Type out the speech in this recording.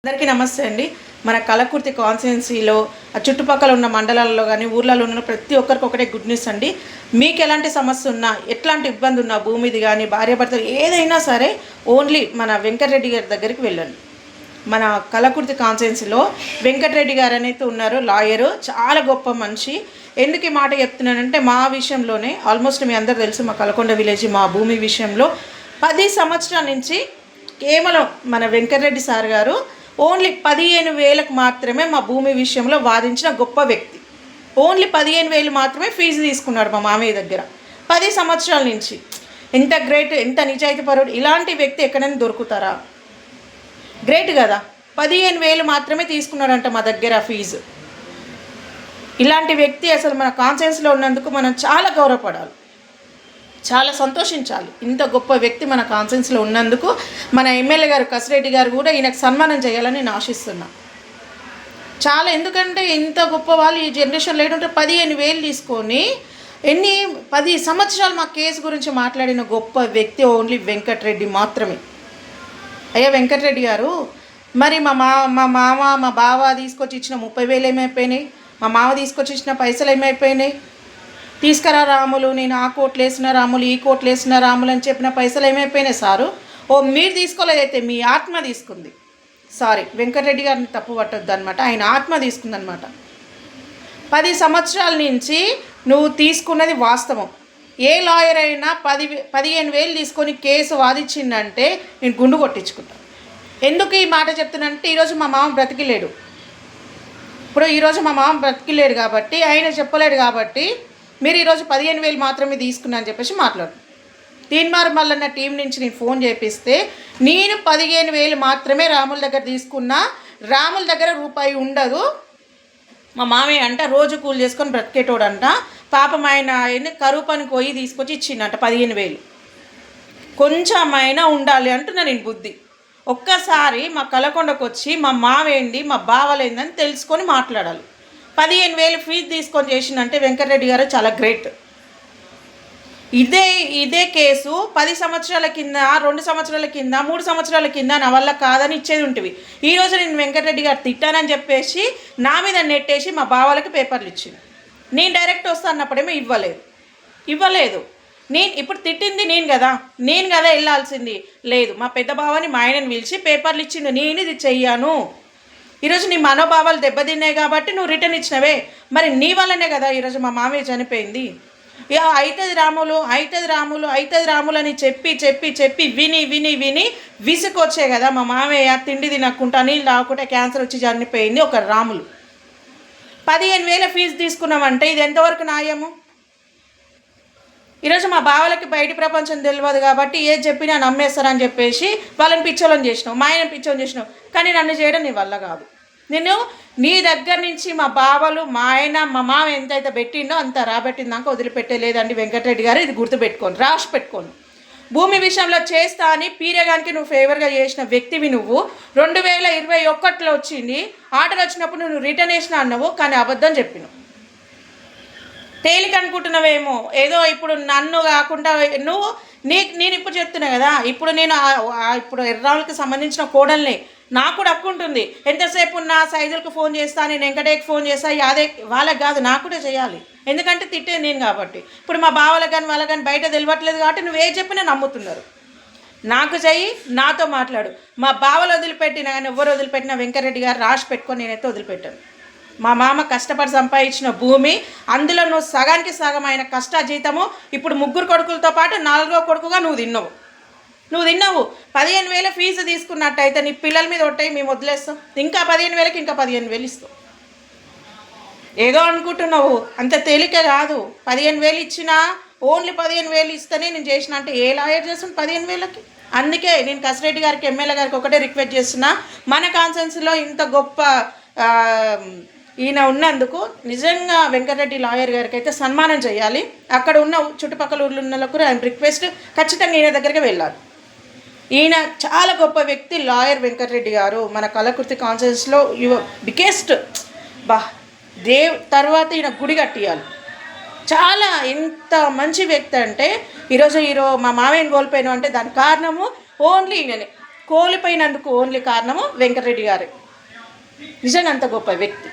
అందరికీ నమస్తే అండి. మన కలకుర్తి కాన్స్టిట్యున్సీలో ఆ చుట్టుపక్కల ఉన్న మండలాల్లో కానీ ఊర్లలో ఉన్న ప్రతి ఒక్కరికి ఒకటే గుడ్ న్యూస్ అండి. మీకు ఎలాంటి సమస్య ఉన్నా, ఎట్లాంటి ఇబ్బంది ఉన్నా, భూమిది కానీ భార్యాభర్తలు ఏదైనా సరే ఓన్లీ మన వెంకటరెడ్డి గారి దగ్గరికి వెళ్ళండి. మన కలకుర్తి కాన్స్టిట్యున్సీలో వెంకటరెడ్డి గారు అనేది ఉన్నారు, లాయరు, చాలా గొప్ప మనిషి. ఎందుకు ఈ మాట చెప్తున్నానంటే మా విషయంలోనే ఆల్మోస్ట్ మీ అందరూ తెలుసు, మా కలకొండ విలేజ్ మా భూమి విషయంలో 10 సంవత్సరాల నుంచి కేవలం మన వెంకటరెడ్డి సార్ గారు ఓన్లీ 15,000కు మాత్రమే మా భూమి విషయంలో వాదించిన గొప్ప వ్యక్తి. ఓన్లీ 15,000 మాత్రమే ఫీజు తీసుకున్నాడు మా మామయ్య దగ్గర 10 సంవత్సరాల నుంచి. ఎంత గ్రేట్, ఎంత నిజాయితీపరుడు. ఇలాంటి వ్యక్తి ఎక్కడైనా దొరుకుతారా? గ్రేట్ కదా. 15,000 మాత్రమే తీసుకున్నాడంట మా దగ్గర ఫీజు. ఇలాంటి వ్యక్తి అసలు మన కాన్స్టిట్యున్సీలో ఉన్నందుకు మనం చాలా గౌరవపడాలి, చాలా సంతోషించాలి. ఇంత గొప్ప వ్యక్తి మన కాన్స్టిట్యున్సీలో ఉన్నందుకు మన ఎమ్మెల్యే గారు కసిరెడ్డి గారు కూడా ఈయనకు సన్మానం చేయాలని నేను ఆశిస్తున్నా. చాలా, ఎందుకంటే ఇంత గొప్ప వాళ్ళు ఈ జనరేషన్లో ఏంటంటే 15,000 తీసుకొని 10 సంవత్సరాలు మా కేసు గురించి మాట్లాడిన గొప్ప వ్యక్తి ఓన్లీ వెంకటరెడ్డి మాత్రమే. అయ్యా వెంకటరెడ్డి గారు, మరి మా మామ మా బావ తీసుకొచ్చి ఇచ్చిన 30,000 ఏమైపోయినాయి? మా మామ తీసుకొచ్చి ఇచ్చిన పైసలు ఏమైపోయినాయి? తీసుకురా రాములు, నేను ఆ కోట్లు వేసిన రాములు, ఈ కోట్లు వేసిన రాములు అని చెప్పిన పైసలు ఏమైపోయినాయి సారు? ఓ మీరు తీసుకోలేదైతే మీ ఆత్మ తీసుకుంది. సారీ, వెంకటరెడ్డి గారిని తప్పు పట్టొద్దు అనమాట, ఆయన ఆత్మ తీసుకుందనమాట. 10 సంవత్సరాల నుంచి నువ్వు తీసుకున్నది వాస్తవం. ఏ లాయర్ అయినా 15,000 తీసుకొని కేసు వాదించిందంటే నేను గుండు కొట్టించుకుంటాను. ఎందుకు ఈ మాట చెప్తున్నానంటే ఈరోజు మా మామ బ్రతికిలేడు. ఈరోజు మా మామ బ్రతికిలేడు కాబట్టి, ఆయన చెప్పలేడు కాబట్టి మీరు ఈరోజు 15,000 మాత్రమే తీసుకున్నా అని చెప్పేసి మాట్లాడు. తీన్మార్ మల్లన్న టీం నుంచి నేను ఫోన్ చేపిస్తే నేను 15,000 మాత్రమే రాముల దగ్గర తీసుకున్నా, రాముల దగ్గర రూపాయి ఉండదు. మా మామయ్య అంట రోజు కూలి చేసుకొని బ్రతికేటోడంట, పాపం ఆయన కరువు పనికి పోయి తీసుకొచ్చి ఇచ్చిండంట 15,000. కొంచెమైనా ఉండాలి అంటున్నా నేను బుద్ధి. ఒక్కసారి మా కలకొండకు వచ్చి మా మావేంది మా బావలేందని తెలుసుకొని మాట్లాడాలి. 15,000 ఫీజు తీసుకొని చేసిందంటే వెంకటరెడ్డి గారు చాలా గ్రేట్. ఇదే కేసు 10 సంవత్సరాల కింద, 2 సంవత్సరాల కింద, 3 సంవత్సరాల కింద నా వల్ల కాదని ఇచ్చేది ఉంటుంది. ఈరోజు నేను వెంకటరెడ్డి గారు తిట్టానని చెప్పేసి నా మీద నెట్టేసి మా బావాలకి పేపర్లు ఇచ్చింది. నేను డైరెక్ట్ వస్తా అన్నప్పుడేమో ఇవ్వలేదు. నేను ఇప్పుడు తిట్టింది నేను కదా వెళ్ళాల్సింది. లేదు, మా పెద్ద బావని మా ఆయనని పిలిచి పేపర్లు ఇచ్చిండు, నేను ఇది చెయ్యాను. ఈరోజు నీ మనోభావాలు దెబ్బతిన్నాయి కాబట్టి నువ్వు రిటర్న్ ఇచ్చినవే. మరి నీ వల్లనే కదా ఈరోజు మా మామయ్య చనిపోయింది. అవుతుంది రాములు అని చెప్పి విని విసుకొచ్చే కదా మా మామయ్య తిండి తినక్కుంటా నీళ్ళు తాగకుండా క్యాన్సర్ వచ్చి చనిపోయింది ఒక రాములు. 15,000 ఫీజు తీసుకున్నామంటే ఇది ఎంతవరకు న్యాయము? ఈరోజు మా బావలకి బయట ప్రపంచం తెలియదు కాబట్టి ఏది చెప్పినా నమ్మేస్తారని చెప్పేసి వాళ్ళని పిచ్చోళ్ళని చేసినావు, మా ఆయన పిచ్చోని చేసినావు. కానీ నన్ను చేయడం నీ వల్ల కాదు. నేను నీ దగ్గర నుంచి మా బావలు, మా ఆయన, మా మామ ఎంతైతే పెట్టిండో అంత రాబెట్టిందాక వదిలిపెట్టలేదండి వెంకటరెడ్డి గారు. ఇది గుర్తుపెట్టుకోండి, రాసి పెట్టుకోండి. భూమి విషయంలో చేస్తా అని పీరేగానికి నువ్వు ఫేవర్గా చేసిన వ్యక్తివి నువ్వు. 2021లో వచ్చింది ఆర్డర్ వచ్చినప్పుడు నువ్వు రిటర్న్ వేసిన అన్నావు, కానీ అబద్ధం చెప్పినావు. తేలిక అనుకుంటున్నావేమో ఏదో. ఇప్పుడు నన్ను కాకుండా నేను ఇప్పుడు చెప్తున్నా కదా, ఇప్పుడు ఎర్రాళ్ళకి సంబంధించిన కోడల్ని నాకు కూడా హక్కు ఉంటుంది. ఎంతసేపు నా సైజులకు ఫోన్ చేస్తా, నేను వెంకటేకి ఫోన్ చేస్తా, యాదే వాళ్ళకి కాదు నాకు కూడా చేయాలి. ఎందుకంటే తిట్టేది నేను కాబట్టి. ఇప్పుడు మా బావలకు కానీ వాళ్ళకి కానీ బయట తెలియట్లేదు కాబట్టి నువ్వు ఏం చెప్పినా నమ్ముతున్నారు. నాకు చెయ్యి, నాతో మాట్లాడు. మా బావలు వదిలిపెట్టినా కానీ ఎవరు వదిలిపెట్టినా వెంకటరెడ్డి గారు రాసి పెట్టుకొని నేనైతే వదిలిపెట్టాను. మా మామ కష్టపడి సంపాదించిన భూమి, అందులో నువ్వు సగానికి సగం ఆయన కష్ట జీతము. ఇప్పుడు 3 కొడుకులతో పాటు 4వ కొడుకుగా నువ్వు తిన్నావు. 15,000 ఫీజు తీసుకున్నట్టయితే నీ పిల్లల మీద ఒట్టాయి మేము వదిలేస్తాం. ఇంకా 15,000కి ఇంకా 15,000 ఇస్తాం. ఏదో అనుకుంటున్నావు, అంత తేలిక కాదు. 15,000 ఇచ్చినా ఓన్లీ 15,000 ఇస్తేనే నేను చేసిన అంటే ఏ లాయర్ చేస్తాను 15,000కి? అందుకే నేను కసిరెడ్డి గారికి, ఎమ్మెల్యే గారికి ఒకటే రిక్వెస్ట్ చేస్తున్నా, మన కాన్స్టిట్యున్సీలో ఇంత గొప్ప ఈయన ఉన్నందుకు నిజంగా వెంకటరెడ్డి లాయర్ గారికి అయితే సన్మానం చేయాలి. అక్కడ ఉన్న చుట్టుపక్కల ఊళ్ళో ఉన్నలకు ఆయన రిక్వెస్ట్, ఖచ్చితంగా ఈయన దగ్గరికి వెళ్ళాలి. ఈయన చాలా గొప్ప వ్యక్తి లాయర్ వెంకటరెడ్డి గారు. మన కలకుర్తి కాన్స్టిట్యున్సీలో బిగ్గెస్ట్ తర్వాత ఈయన గుడి కట్టియాలి. చాలా ఎంత మంచి వ్యక్తి అంటే ఈరోజు మా మామయ్యని కోల్పోయాను అంటే దానికి కారణము ఓన్లీ ఈయననే. కోల్పోయినందుకు ఓన్లీ కారణము వెంకటరెడ్డి గారే. నిజంగా అంత గొప్ప వ్యక్తి.